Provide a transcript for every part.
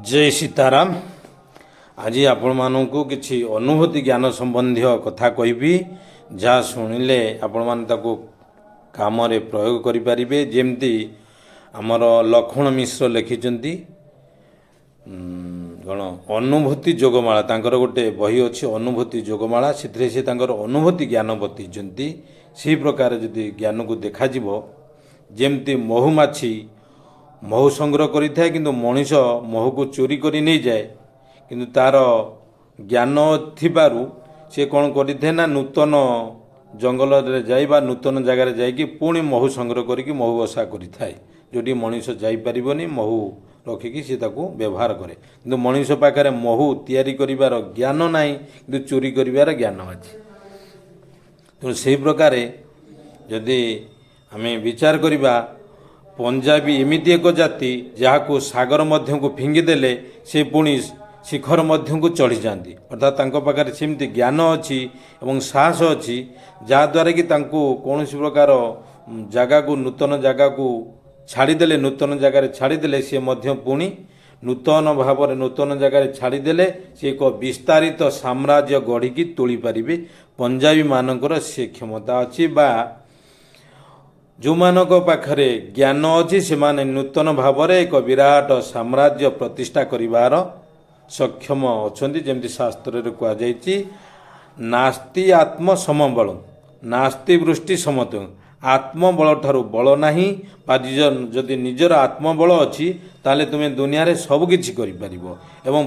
जय सीताराम। आज आपण मानू किसी अनुभूति ज्ञान संबंधी कथा कहि जहाँ शुणिले आपण मान ताको काम रे प्रयोग करें। जमती आमर लक्ष्मण मिश्र लिखिं कौन अनुभूति जोगमाला तांकर गोटे बही अच्छी अनुभूति जोगमाला से अनुभूति ज्ञान बतईचंती से प्रकार जदि ज्ञान को देखा जमती महुमाछी महू संग्रह करिଥାଏ किंतु मनीष महू को चोरी करी नहीं जाए किंतु तार ज्ञान थिबारु से कौन करिଥାଏ ना नूतन जंगल रे जाई बा नूतन जगार जाइकी पुणी महू संग्रह करिकी महू बसा करिଥାଏ जोटी मनीष जाई परिबनी महू रखिकी से ताको व्यवहार करे किंतु मनीष पाखरे महू तैयारी करिवार ज्ञान नाही किंतु चोरी करिवार ज्ञान अछि। तो से प्रकार जदि आमे विचार करिबा पंजाबी एमती एक जाति जहाँ को सागर मध्य को फिंगिदेले से पुणी शिखर मध्य को चढ़ी जाती अर्थात पाखे सेमती ज्ञान अच्छी एवं साहस अच्छी जहाद्वारा कि कौन प्रकार जगह को नूतन जगह को छाड़ीदे नूतन जगार छाड़ीदे सी पुणी नूतन भाव नूतन जगार छाड़ीदे सी एक विस्तारित साम्राज्य गढ़ी तोली पारे। पंजाबी मानकर से क्षमता अच्छी बा जो मानक पाखरे ज्ञान अच्छी से माने नूतन भाव में एक विराट साम्राज्य प्रतिष्ठा करिवार सक्षम अच्छी। जमती शास्त्र रे कहा जायछि नास्ति आत्म समबल नास्ति वृष्टि समत आत्मबल ठारू बल नाही जदि निजर आत्मबल अच्छी ताले तुम्हें दुनिया रे सब किछि करि परिबो एवं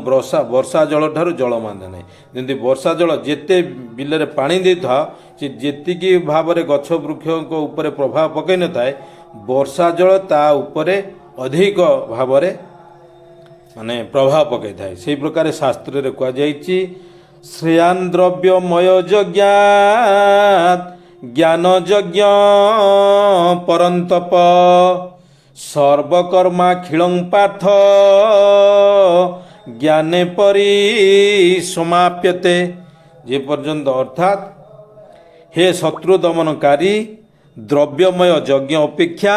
वर्षा जल ठारू जल मान नाही जमती वर्षा जल जेते बिल रे पानी दे था से जेतिकी भाव में गछ वृक्ष ऊपर प्रभाव पकई न थाए वर्षा जल ता उपरे अधिक भाव में माने प्रभाव पकई थाए। से प्रकार शास्त्र रे कहा जायछि श्रेयान द्रव्यमय यज्ञात ज्ञान यज्ञ परंतप सर्वकर्मा खिलं पार्थ ज्ञाने परि समाप्यते। जे पर्यंत अर्थात हे शत्रु दमनकारी द्रव्यमय यज्ञ अपेक्षा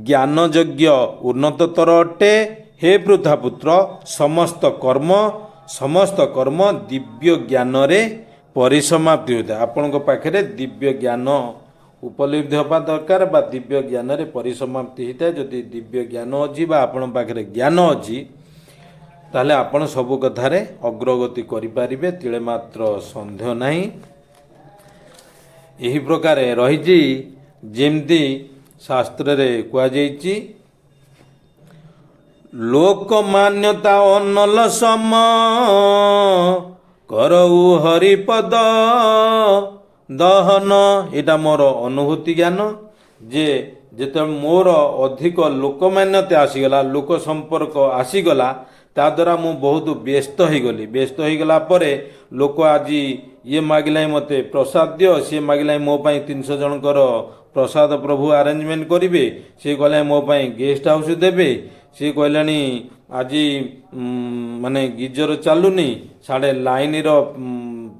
ज्ञान यज्ञ उन्नततर अटे। हे पृथापुत्र समस्त कर्म दिव्य ज्ञान रे परिसमाप्ति होता है। आपण पाखे दिव्य ज्ञान उपलब्धि होगा दरकार बा दिव्य ज्ञान रे परिसमाप्ति होता है। जदि दिव्य ज्ञान अच्छी बा आपण पाखे ज्ञान अच्छी ताले आपण सब कथार अग्रगति करें तिले मात्र सन्देह नहीं। यही प्रकार रही जेमती शास्त्र रे कहा जायछि लोकमान्यता अनल सम करऊ हरिपद दहन। एटा मोर अनुभूति ज्ञान जे जेते मोर अधिक लोकमान्यता आसीगला लोक संपर्क आसीगला ता द्वारा मु बहुत व्यस्त हो गली। व्यस्त हो गला परे लोक आज ये मागिला मते प्रसाद दियो सी मागिला मो पाई 300 जनकर प्रसाद प्रभु अरेंजमेंट करिवे सी कहले मो पाई गेस्ट हाउस देबे सी कहलानी आज माने गिजर चालुनी साढ़े लाइन रो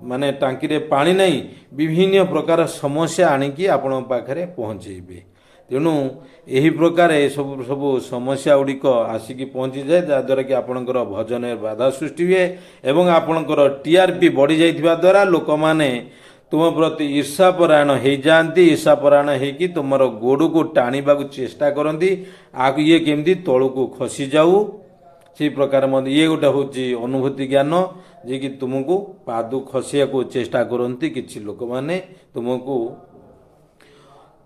माने टांकी रे पानी नहीं विभिन्न प्रकार समस्या आनिकी आपण पाखरे पहुँचेबे। तेणु यही प्रकार सब सब समस्या गुड़िक आसिकी पहुँची जाए जहाँद्वारा कि आपणकर भजन बाधा सृष्टि हुए एवं आपणकर टीआरपी बढ़ी जाइथिबा द्वारा लोक माने तुम प्रति ईर्षापरायण हो जाती। ईर्षापरायण होगी तुम गोड़ को टाणीबा चेष्टा करती आग ये केमती तलू को खसी जाऊ से प्रकार ये गोटे हूँ अनुभूति ज्ञान जे कि तुमको पादू खसिया को चेष्टा करती किछि लोक माने तुमको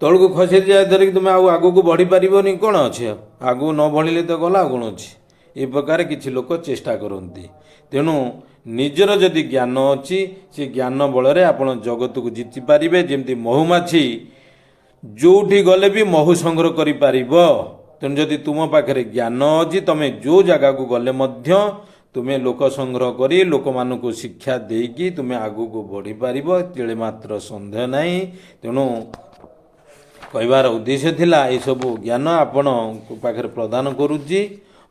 तल को खसी जाए द्वारा कि तुम आगू को बढ़ी पारनी कौन अच्छे आगू न बढ़िले तो गला कौन अच्छे ये प्रकार किछि लोक चेष्टा करती। तेणु निजर जदि ज्ञान अच्छी से ज्ञान बल आपण जगत को जीति पारे। जमती महुमाछी जोठी गले भी महू संग्रह करि पारिबो। तेणु जदि तुम पाखे ज्ञान अच्छी तुम जो जगह को गले मध्य तुम्हें लोक संग्रह करी लोक मान को शिक्षा देकी तुम आगू को बढ़ी पारिबो तिले मात्र सन्देह नहीं। तेणु कहबार उद्देश्य थिला ये सब ज्ञान आपण पाखे प्रदान करुच्ची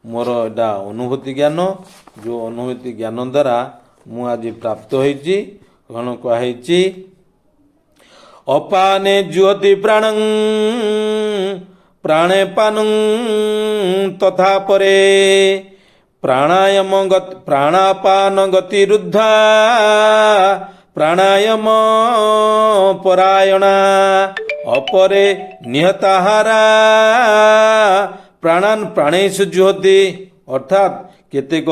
मोर एटा अनुभूति ज्ञान जो अनुभूति ज्ञान द्वारा मु आज प्राप्त होइछि। कौन कही अपाने ज्योति प्राणं प्राणे पानं तथा परे ପ୍ରାଣାପାନ ଗତିରୁଦ୍ଧା ପ୍ରାଣାୟାମ ପରାୟଣା ଅପରେ ନିହତାହାରା ପ୍ରାଣାନ୍ ପ୍ରାଣେଷୁ ଜୁହତି। ଅର୍ଥାତ୍ କେତେକ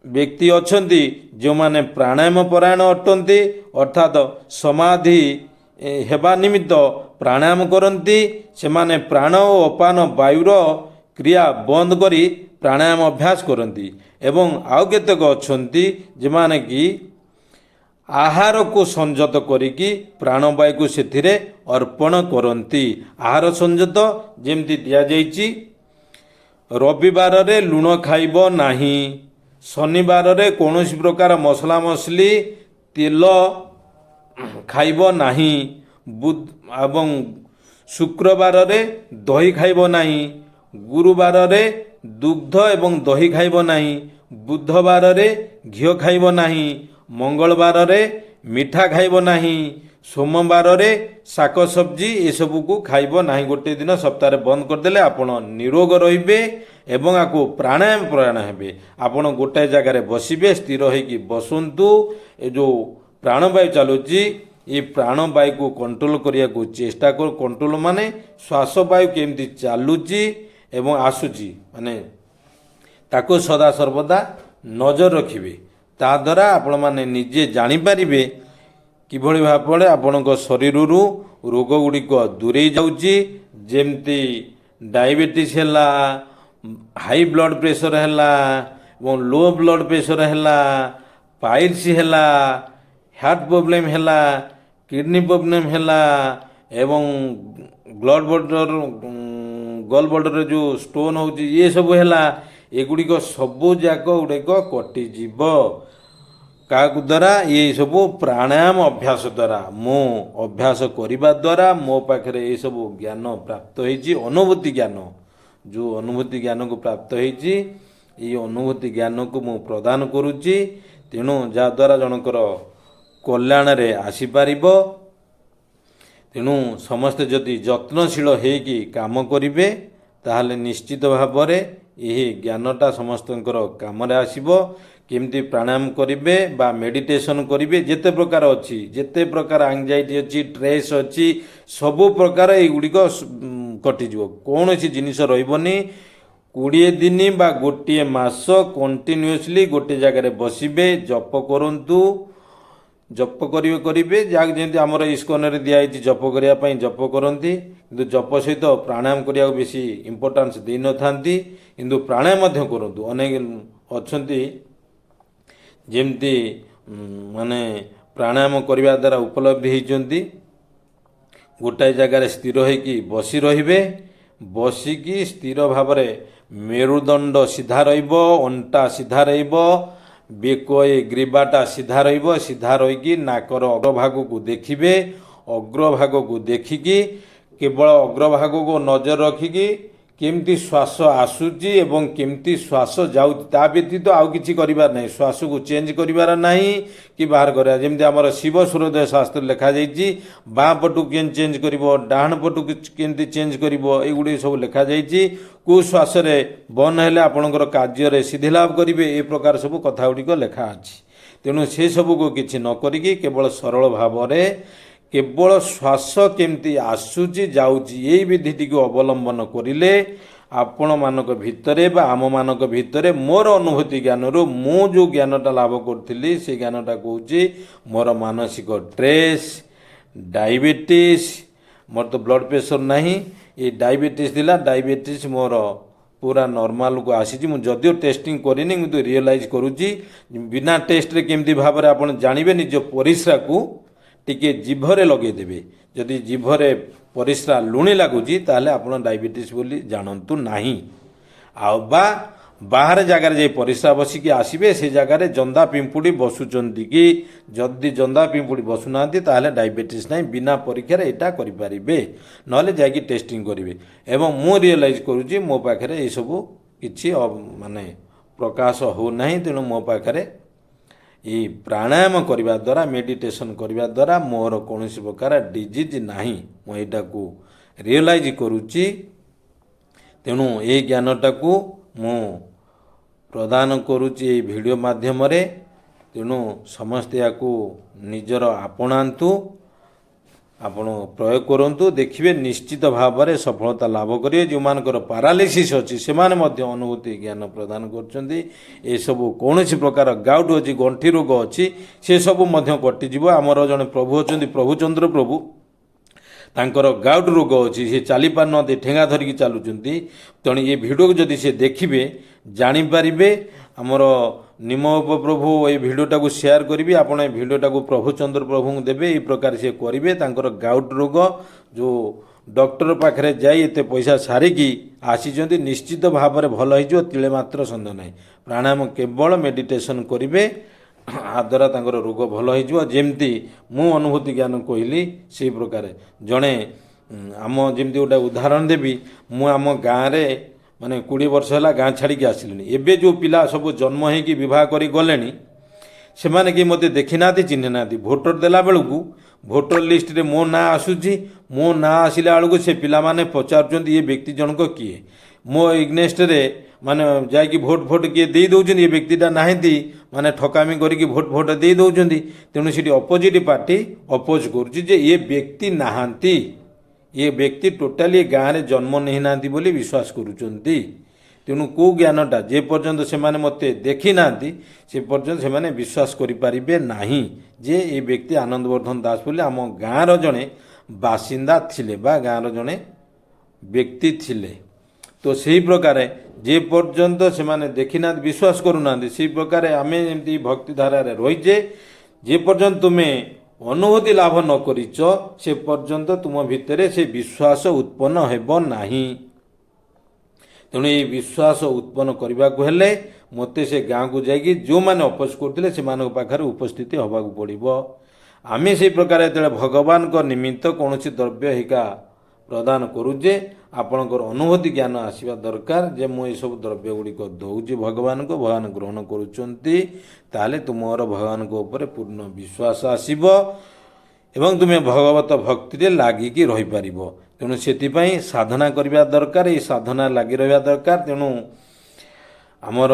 ବ୍ୟକ୍ତି ଅଛନ୍ତି ଯେଉଁମାନେ ପ୍ରାଣାୟାମ ପରାୟଣ ଅଟନ୍ତି, ଅର୍ଥାତ୍ ସମାଧି ହେବା ନିମିତ୍ତ ପ୍ରାଣାୟାମ କରନ୍ତି। ସେମାନେ ପ୍ରାଣ ଓ ଅପାନ ବାୟୁର କ୍ରିୟା ବନ୍ଦ କରି ପ୍ରାଣାୟାମ ଅଭ୍ୟାସ କରନ୍ତି। ଏବଂ ଆଉ କେତେକ ଅଛନ୍ତି ଯେଉଁମାନେ କି ଆହାରକୁ ସଂଯତ କରିକି ପ୍ରାଣବାୟୁକୁ ସେଥିରେ ଅର୍ପଣ କରନ୍ତି। ଆହାର ସଂଯତ ଯେମିତି ଦିଆଯାଇଛି, ରବିବାରରେ ଲୁଣ ଖାଇବ ନାହିଁ, ଶନିବାରରେ କୌଣସି ପ୍ରକାର ମସଲା ମସଲି ତେଲ ଖାଇବ ନାହିଁ, ଏବଂ ଶୁକ୍ରବାରରେ ଦହି ଖାଇବ ନାହିଁ, ଗୁରୁବାରରେ ଦୁଗ୍ଧ ଏବଂ ଦହି ଖାଇବ ନାହିଁ, ବୁଧବାରରେ ଘିଅ ଖାଇବ ନାହିଁ, ମଙ୍ଗଳବାରରେ ମିଠା ଖାଇବ ନାହିଁ, ସୋମବାରରେ ଶାକ ସବଜି ଏସବୁକୁ ଖାଇବ ନାହିଁ। ଗୋଟିଏ ଦିନ ସପ୍ତାହରେ ବନ୍ଦ କରିଦେଲେ ଆପଣ ନିରୋଗ ରହିବେ ଏବଂ ଆକୁ ପ୍ରାଣାୟାମ ପ୍ରୟାଣ ହେବେ। ଆପଣ ଗୋଟାଏ ଜାଗାରେ ବସିବେ, ସ୍ଥିର ହୋଇକି ବସନ୍ତୁ। ଏ ଯେଉଁ ପ୍ରାଣବାୟୁ ଚାଲୁଛି, ଏ ପ୍ରାଣବାୟୁକୁ କଣ୍ଟ୍ରୋଲ କରିବାକୁ ଚେଷ୍ଟା କର। କଣ୍ଟ୍ରୋଲ ମାନେ ଶ୍ୱାସବାୟୁ କେମିତି ଚାଲୁଛି ଏବଂ ଆସୁଛି, ମାନେ ତାକୁ ସଦାସର୍ବଦା ନଜର ରଖିବେ। ତାଦ୍ୱାରା ଆପଣମାନେ ନିଜେ ଜାଣିପାରିବେ କିଭଳି ଭାବରେ ଆପଣଙ୍କ ଶରୀରରୁ ରୋଗ ଗୁଡ଼ିକ ଦୂରେଇ ଯାଉଛି। ଯେମିତି ଡାଇବେଟିସ୍ ହେଲା, ହାଇ ବ୍ଲଡ଼ ପ୍ରେସର ହେଲା ଏବଂ ଲୋ ବ୍ଲଡ଼ ପ୍ରେସର ହେଲା, ପାଇଲ୍ସ ହେଲା, ହାର୍ଟ ପ୍ରୋବ୍ଲେମ୍ ହେଲା, କିଡ଼ନୀ ପ୍ରୋବ୍ଲେମ୍ ହେଲା ଏବଂ ଗଲ୍ ବ୍ଲାଡରରେ ଯେଉଁ ଷ୍ଟୋନ୍ ହେଉଛି ଇଏ ସବୁ ହେଲା। ଏଗୁଡ଼ିକ ସବୁ ଯାକ ଗୁଡ଼ିକ କଟିଯିବ କାହାକୁ ଦ୍ୱାରା? ଏସବୁ ପ୍ରାଣାୟାମ ଅଭ୍ୟାସ ଦ୍ୱାରା। ମୁଁ ଅଭ୍ୟାସ କରିବା ଦ୍ୱାରା ମୋ ପାଖରେ ଏସବୁ ଜ୍ଞାନ ପ୍ରାପ୍ତ ହେଇଛି। ଅନୁଭୂତି ଜ୍ଞାନ, ଯେଉଁ ଅନୁଭୂତି ଜ୍ଞାନକୁ ପ୍ରାପ୍ତ ହେଇଛି, ଏଇ ଅନୁଭୂତି ଜ୍ଞାନକୁ ମୁଁ ପ୍ରଦାନ କରୁଛି। ତେଣୁ ଯାହାଦ୍ୱାରା ଜଣଙ୍କର କଲ୍ୟାଣରେ ଆସିପାରିବ। ତେଣୁ ସମସ୍ତେ ଯଦି ଯତ୍ନଶୀଳ ହେଇକି କାମ କରିବେ ତାହେଲେ ନିଶ୍ଚିତ ଭାବରେ ଏହି ଜ୍ଞାନଟା ସମସ୍ତଙ୍କର କାମରେ ଆସିବ। କେମିତି ପ୍ରାଣାୟାମ କରିବେ ବା ମେଡ଼ିଟେସନ୍ କରିବେ, ଯେତେ ପ୍ରକାର ଅଛି, ଯେତେ ପ୍ରକାର ଆଙ୍ଗଜାଇଟି ଅଛି, ଷ୍ଟ୍ରେସ୍ ଅଛି, ସବୁ ପ୍ରକାର ଏଗୁଡ଼ିକ କଟିଯିବ। କୌଣସି ଜିନିଷ ରହିବନି। 20 ଦିନ ବା ଗୋଟିଏ ମାସ କଣ୍ଟିନ୍ୟୁଅସଲି ଗୋଟିଏ ଜାଗାରେ ବସିବେ, ଜପ କରନ୍ତୁ। ଜପ କରିବେ ଯାହାକୁ ଯେମିତି ଆମର ଇସ୍କନରେ ଦିଆହେଇଛି ଜପ କରିବା ପାଇଁ ଜପ କରନ୍ତି, କିନ୍ତୁ ଜପ ସହିତ ପ୍ରାଣାୟାମ କରିବାକୁ ବେଶୀ ଇମ୍ପୋର୍ଟାନ୍ସ ଦେଇନଥାନ୍ତି। କିନ୍ତୁ ପ୍ରାଣାୟାମ ମଧ୍ୟ କରନ୍ତୁ। ଅନେକ ଅଛନ୍ତି ଯେମିତି ମାନେ ପ୍ରାଣାୟାମ କରିବା ଦ୍ୱାରା ଉପଲବ୍ଧି ହେଇଛନ୍ତି। ଗୋଟାଏ ଜାଗାରେ ସ୍ଥିର ହୋଇକି ବସି ରହିବେ, ବସିକି ସ୍ଥିର ଭାବରେ ମେରୁଦଣ୍ଡ ସିଧା ରହିବ, ଅଣ୍ଟା ସିଧା ରହିବ, ବେକ ଗ୍ରୀବାଟା ସିଧା ରହିବ। ସିଧା ରହିକି ନାକର ଅଗ୍ରଭାଗକୁ ଦେଖିବେ। ଅଗ୍ରଭାଗକୁ ଦେଖିକି କେବଳ ଅଗ୍ରଭାଗକୁ ନଜର ରଖିକି କେମିତି ଶ୍ୱାସ ଆସୁଛି ଏବଂ କେମିତି ଶ୍ୱାସ ଯାଉଛି, ତା ବ୍ୟତୀତ ଆଉ କିଛି କରିବାର ନାହିଁ। ଶ୍ୱାସକୁ ଚେଞ୍ଜ କରିବାର ନାହିଁ କି ବାହାର କରିବା। ଯେମିତି ଆମର ଶିବ ସୂର୍ଯ୍ୟୋଦୟ ଶାସ୍ତ୍ରରେ ଲେଖାଯାଇଛି, ବାଁ ପଟକୁ କେମିତି ଚେଞ୍ଜ କରିବ, ଡାହାଣ ପଟକୁ କେମିତି ଚେଞ୍ଜ କରିବ, ଏଗୁଡ଼ିକ ସବୁ ଲେଖାଯାଇଛି। କେଉଁ ଶ୍ୱାସରେ ବନ୍ଦ ହେଲେ ଆପଣଙ୍କର କାର୍ଯ୍ୟରେ ସିଦ୍ଧି ଲାଭ କରିବେ, ଏ ପ୍ରକାର ସବୁ କଥା ଗୁଡ଼ିକ ଲେଖା ଅଛି। ତେଣୁ ସେସବୁକୁ କିଛି ନ କରିକି କେବଳ ସରଳ ଭାବରେ କେବଳ ଶ୍ୱାସ କେମିତି ଆସୁଛି ଯାଉଛି ଏଇ ବିଧିଟିକୁ ଅବଲମ୍ବନ କରିଲେ ଆପଣମାନଙ୍କ ଭିତରେ ବା ଆମମାନଙ୍କ ଭିତରେ ମୋର ଅନୁଭୂତି ଜ୍ଞାନରୁ ମୁଁ ଯେଉଁ ଜ୍ଞାନଟା ଲାଭ କରୁଥିଲି ସେ ଜ୍ଞାନଟା କହୁଛି ମୋର ମାନସିକ ଷ୍ଟ୍ରେସ୍, ଡାଇବେଟିସ୍, ମୋର ତ ବ୍ଲଡ଼ ପ୍ରେସର ନାହିଁ, ଏ ଡାଇବେଟିସ୍ ଥିଲା, ଡାଇବେଟିସ୍ ମୋର ପୁରା ନର୍ମାଲକୁ ଆସିଛି। ମୁଁ ଯଦିଓ ଟେଷ୍ଟିଂ କରିନି କିନ୍ତୁ ରିଅଲାଇଜ୍ କରୁଛି। ବିନା ଟେଷ୍ଟରେ କେମିତି ଭାବରେ ଆପଣ ଜାଣିବେ, ନିଜ ପରିସ୍ରାକୁ ଟିକେ ଜିଭରେ ଲଗେଇଦେବେ। ଯଦି ଜିଭରେ ପରିସ୍ରା ଲୁଣି ଲାଗୁଛି ତାହେଲେ ଆପଣ ଡାଇବେଟିସ୍ ବୋଲି ଜାଣନ୍ତୁ ନାହିଁ। ଆଉ ବାହାରେ ଜାଗାରେ ଯାଇ ପରିସ୍ରା ବସିକି ଆସିବେ, ସେ ଜାଗାରେ ଜନ୍ଦା ପିମ୍ପୁଡ଼ି ବସୁଛନ୍ତି କି? ଯଦି ଜନ୍ଦା ପିମ୍ପୁଡ଼ି ବସୁନାହାନ୍ତି ତାହେଲେ ଡାଇବେଟିସ୍ ନାହିଁ। ବିନା ପରୀକ୍ଷାରେ ଏଇଟା କରିପାରିବେ, ନହେଲେ ଯାଇକି ଟେଷ୍ଟିଂ କରିବେ। ଏବଂ ମୁଁ ରିଅଲାଇଜ୍ କରୁଛି ମୋ ପାଖରେ ଏସବୁ କିଛି ମାନେ ପ୍ରକାଶ ହେଉନାହିଁ। ତେଣୁ ମୋ ପାଖରେ ଏହି ପ୍ରାଣାୟାମ କରିବା ଦ୍ୱାରା, ମେଡ଼ିଟେସନ୍ କରିବା ଦ୍ୱାରା ମୋର କୌଣସି ପ୍ରକାର ଡିଜିଜ୍ ନାହିଁ। ମୁଁ ଏଇଟାକୁ ରିଅଲାଇଜ୍ କରୁଛି। ତେଣୁ ଏହି ଜ୍ଞାନଟାକୁ ମୁଁ ପ୍ରଦାନ କରୁଛି ଏହି ଭିଡ଼ିଓ ମାଧ୍ୟମରେ। ତେଣୁ ସମସ୍ତେ ଏହାକୁ ନିଜର ଆପଣାନ୍ତୁ, ଆପଣ ପ୍ରୟୋଗ କରନ୍ତୁ, ଦେଖିବେ ନିଶ୍ଚିତ ଭାବରେ ସଫଳତା ଲାଭ କରିବେ। ଯେଉଁମାନଙ୍କର ପାରାଲିସିସ୍ ଅଛି ସେମାନେ ମଧ୍ୟ ଅନୁଭୂତି ଜ୍ଞାନ ପ୍ରଦାନ କରୁଛନ୍ତି। ଏସବୁ କୌଣସି ପ୍ରକାର ଗାଉଟ୍ ଅଛି, ଗଣ୍ଠି ରୋଗ ଅଛି, ସେସବୁ ମଧ୍ୟ କଟିଯିବ। ଆମର ଜଣେ ପ୍ରଭୁ ଅଛନ୍ତି, ପ୍ରଭୁଚନ୍ଦ୍ର ପ୍ରଭୁ, ତାଙ୍କର ଗାଉଟ୍ ରୋଗ ଅଛି, ସେ ଚାଲିପାରୁନାହାନ୍ତି, ଠେଙ୍ଗା ଧରିକି ଚାଲୁଛନ୍ତି। ତେଣୁ ଏ ଭିଡ଼ିଓକୁ ଯଦି ସେ ଦେଖିବେ ଜାଣିପାରିବେ। ଆମର ନିମ ଉପପ୍ରଭୁ ଏଇ ଭିଡ଼ିଓଟାକୁ ସେୟାର କରିବେ, ଆପଣ ଏ ଭିଡ଼ିଓଟାକୁ ପ୍ରଭୁଚନ୍ଦ୍ର ପ୍ରଭୁଙ୍କୁ ଦେବେ, ଏହି ପ୍ରକାର ସେ କରିବେ। ତାଙ୍କର ଗାଉଟ୍ ରୋଗ ଯେଉଁ ଡକ୍ଟର ପାଖରେ ଯାଇ ଏତେ ପଇସା ସାରିକି ଆସିଛନ୍ତି, ନିଶ୍ଚିତ ଭାବରେ ଭଲ ହେଇଯିବ, ତିଳେ ମାତ୍ର ସନ୍ଦେହ ନାହିଁ। ପ୍ରାଣାୟାମ କେବଳ ମେଡ଼ିଟେସନ୍ କରିବେ, ଦ୍ୱାରା ତାଙ୍କର ରୋଗ ଭଲ ହେଇଯିବ। ଯେମିତି ମୁଁ ଅନୁଭୂତି ଜ୍ଞାନ କହିଲି ସେଇ ପ୍ରକାର ଜଣେ ଆମ ଯେମିତି ଗୋଟେ ଉଦାହରଣ ଦେବି, ମୁଁ ଆମ ଗାଁରେ ମାନେ 20 ବର୍ଷ ହେଲା ଗାଁ ଛାଡ଼ିକି ଆସିଲିଣି। ଏବେ ଯେଉଁ ପିଲା ସବୁ ଜନ୍ମ ହେଇକି ବିବାହ କରି ଗଲେଣି ସେମାନେ କେହି ମୋତେ ଦେଖିନାହାନ୍ତି, ଚିହ୍ନି ନାହାନ୍ତି। ଭୋଟର ଦେଲା ବେଳକୁ ଭୋଟର ଲିଷ୍ଟରେ ମୋ ନାଁ ଆସୁଛି। ମୋ ନାଁ ଆସିଲା ବେଳକୁ ସେ ପିଲାମାନେ ପଚାରୁଛନ୍ତି ଏ ବ୍ୟକ୍ତି ଜଣକ କିଏ। ମୋ ଇଗନେଷ୍ଟରେ ମାନେ ଯାଇକି ଭୋଟ କିଏ ଦେଇ ଦେଉଛନ୍ତି, ଏ ବ୍ୟକ୍ତିଟା ନାହାନ୍ତି, ମାନେ ଠକାମି କରିକି ଭୋଟ ଦେଇ ଦେଉଛନ୍ତି। ତେଣୁ ସେଠି ଅପୋଜିଟ୍ ପାର୍ଟି ଅପୋଜ କରୁଛି ଯେ ଏ ବ୍ୟକ୍ତି ନାହାନ୍ତି, ଏ ବ୍ୟକ୍ତି ଟୋଟାଲି ଏ ଗାଁରେ ଜନ୍ମ ନେଇନାହାନ୍ତି ବୋଲି ବିଶ୍ୱାସ କରୁଛନ୍ତି। ତେଣୁ କେଉଁ ଜ୍ଞାନଟା ଯେ ପର୍ଯ୍ୟନ୍ତ ସେମାନେ ମୋତେ ଦେଖିନାହାନ୍ତି ସେ ପର୍ଯ୍ୟନ୍ତ ସେମାନେ ବିଶ୍ୱାସ କରିପାରିବେ ନାହିଁ ଯେ ଏ ବ୍ୟକ୍ତି ଆନନ୍ଦବର୍ଦ୍ଧନ ଦାସ ବୋଲି ଆମ ଗାଁର ଜଣେ ବାସିନ୍ଦା ଥିଲେ ବା ଗାଁର ଜଣେ ବ୍ୟକ୍ତି ଥିଲେ। ତ ସେହି ପ୍ରକାରେ ଯେ ପର୍ଯ୍ୟନ୍ତ ସେମାନେ ଦେଖିନାହାନ୍ତି, ବିଶ୍ୱାସ କରୁନାହାନ୍ତି, ସେହି ପ୍ରକାରେ ଆମେ ଏମିତି ଭକ୍ତିଧାରାରେ ରହିଛେ। ଯେ ପର୍ଯ୍ୟନ୍ତ ତୁମେ ଅନୁଭୂତି ଲାଭ ନ କରିଛ ସେ ପର୍ଯ୍ୟନ୍ତ ତୁମ ଭିତରେ ସେ ବିଶ୍ୱାସ ଉତ୍ପନ୍ନ ହେବ ନାହିଁ। ତେଣୁ ଏହି ବିଶ୍ୱାସ ଉତ୍ପନ୍ନ କରିବାକୁ ହେଲେ ମୋତେ ସେ ଗାଁକୁ ଯାଇକି ଯେଉଁମାନେ ଅପୋଜ କରୁଥିଲେ ସେମାନଙ୍କ ପାଖରେ ଉପସ୍ଥିତି ହେବାକୁ ପଡ଼ିବ। ଆମେ ସେହି ପ୍ରକାର ଯେତେବେଳେ ଭଗବାନଙ୍କ ନିମିତ୍ତ କୌଣସି ଦ୍ରବ୍ୟ ହିକା ପ୍ରଦାନ କରୁଛେ ଆପଣଙ୍କର ଅନୁଭୂତି ଜ୍ଞାନ ଆସିବା ଦରକାର ଯେ ମୁଁ ଏସବୁ ଦ୍ରବ୍ୟ ଗୁଡ଼ିକ ଦେଉଛି ଭଗବାନଙ୍କୁ, ଭଗବାନ ଗ୍ରହଣ କରୁଛନ୍ତି। ତାହେଲେ ତୁମର ଭଗବାନଙ୍କ ଉପରେ ପୂର୍ଣ୍ଣ ବିଶ୍ୱାସ ଆସିବ ଏବଂ ତୁମେ ଭଗବତ ଭକ୍ତିରେ ଲାଗିକି ରହିପାରିବ। ତେଣୁ ସେଥିପାଇଁ ସାଧନା କରିବା ଦରକାର, ଏହି ସାଧନା ଲାଗି ରହିବା ଦରକାର। ତେଣୁ ଆମର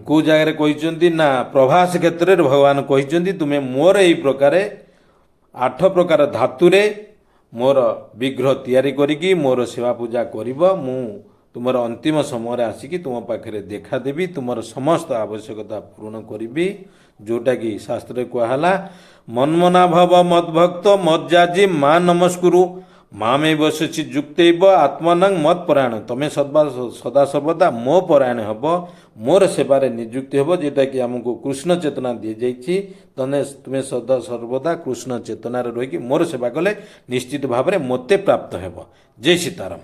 କେଉଁ ଜାଗାରେ କହିଛନ୍ତି ନା ପ୍ରଭାସ କ୍ଷେତ୍ରରେ ଭଗବାନ କହିଛନ୍ତି ତୁମେ ମୋର ଏହି ପ୍ରକାରେ 8 ପ୍ରକାର ଧାତୁରେ ମୋର ବିଗ୍ରହ ତିଆରି କରିକି ମୋର ସେବା ପୂଜା କରିବ। ମୁଁ ତୁମର ଅନ୍ତିମ ସମୟରେ ଆସିକି ତୁମ ପାଖରେ ଦେଖାଦେବି, ତୁମର ସମସ୍ତ ଆବଶ୍ୟକତା ପୂରଣ କରିବି। ଯେଉଁଟାକି ଶାସ୍ତ୍ରରେ କୁହାହେଲା ମନ୍ମନା ଭବ ମଦ୍ଭକ୍ତ ମଜ୍ଜାଜି ମା ନମସ୍କୁରୁ ମାମେ ବସଛି ଯୁକ୍ତୈବ ଆତ୍ମନଂ ମତ୍ ପରାୟଣ। ତମେ ସଦାସର୍ବଦା ମୋ ପରାୟଣ ହେବ, ମୋର ସେବାରେ ନିଯୁକ୍ତି ହେବ, ଯେଉଁଟାକି ଆମକୁ କୃଷ୍ଣ ଚେତନା ଦିଆଯାଇଛି। ତୁମେ ସଦାସର୍ବଦା କୃଷ୍ଣ ଚେତନାରେ ରହିକି ମୋର ସେବା କଲେ ନିଶ୍ଚିତ ଭାବରେ ମୋତେ ପ୍ରାପ୍ତ ହେବ। ଜୟ ସୀତାରାମ।